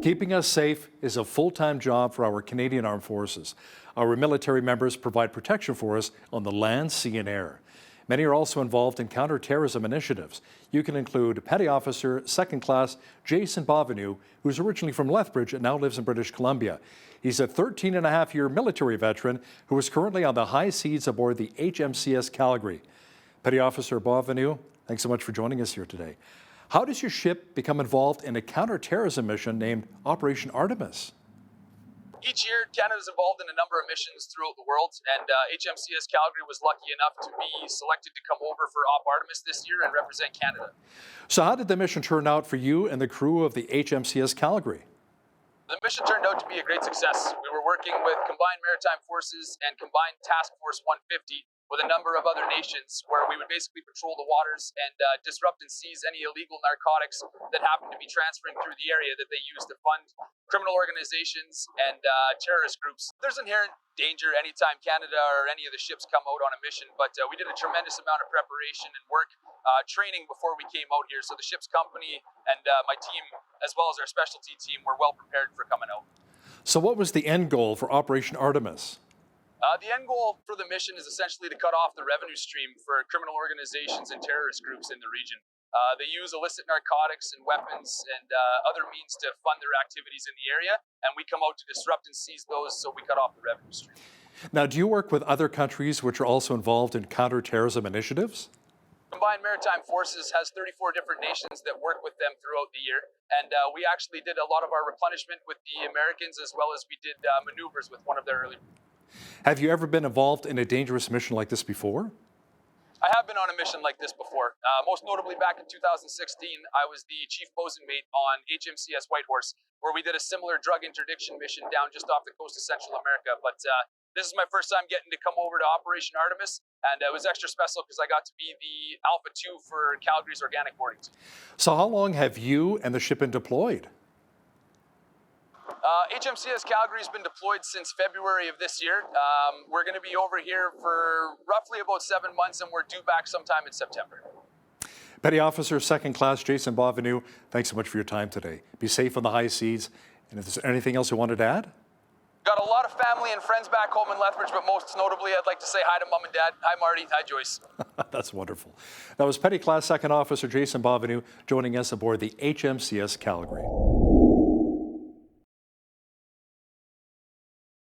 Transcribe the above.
Keeping us safe is a full-time job for our Canadian Armed Forces. Our military members provide protection for us on the land, sea, and air. Many are also involved in counter-terrorism initiatives. You can include Petty Officer Second Class Jason Bovenew, who's originally from Lethbridge and now lives in British Columbia. He's a 13-and-a-half-year military veteran who is currently on the high seas aboard the HMCS Calgary. Petty Officer Bovenew, thanks so much for joining us here today. How does your ship become involved in a counter-terrorism mission named Operation Artemis? Each year, Canada is involved in a number of missions throughout the world, and HMCS Calgary was lucky enough to be selected to come over for Op Artemis this year and represent Canada. So how did the mission turn out for you and the crew of the HMCS Calgary? The mission turned out to be a great success. We were working with Combined Maritime Forces and Combined Task Force 150 with a number of other nations, where we would basically patrol the waters and disrupt and seize any illegal narcotics that happen to be transferring through the area that they use to fund criminal organizations and terrorist groups. There's inherent danger anytime Canada or any of the ships come out on a mission, but we did a tremendous amount of preparation and work training before we came out here. So the ship's company and my team, as well as our specialty team, were well prepared for coming out. So what was the end goal for Operation Artemis? The end goal for the mission is essentially to cut off the revenue stream for criminal organizations and terrorist groups in the region. They use illicit narcotics and weapons and other means to fund their activities in the area, and we come out to disrupt and seize those, so we cut off the revenue stream. Now, do you work with other countries which are also involved in counter-terrorism initiatives? Combined Maritime Forces has 34 different nations that work with them throughout the year, and we actually did a lot of our replenishment with the Americans, as well as we did maneuvers with one of their early. Have you ever been involved in a dangerous mission like this before? I have been on a mission like this before. Most notably back in 2016, I was the chief bosun mate on HMCS Whitehorse, where we did a similar drug interdiction mission down just off the coast of Central America. But this is my first time getting to come over to Operation Artemis, and it was extra special because I got to be the Alpha 2 for Calgary's organic boarding team. So how long have you and the ship been deployed? HMCS Calgary has been deployed since February of this year. We're going to be over here for roughly about 7 months, and we're due back sometime in September. Petty Officer Second Class Jason Bovenew, thanks so much for your time today. Be safe on the high seas. And if there's anything else you wanted to add? Got a lot of family and friends back home in Lethbridge, but most notably, I'd like to say hi to Mom and Dad. Hi, Marty. Hi, Joyce. That's wonderful. That was Petty Class Second Officer Jason Bovenew joining us aboard the HMCS Calgary.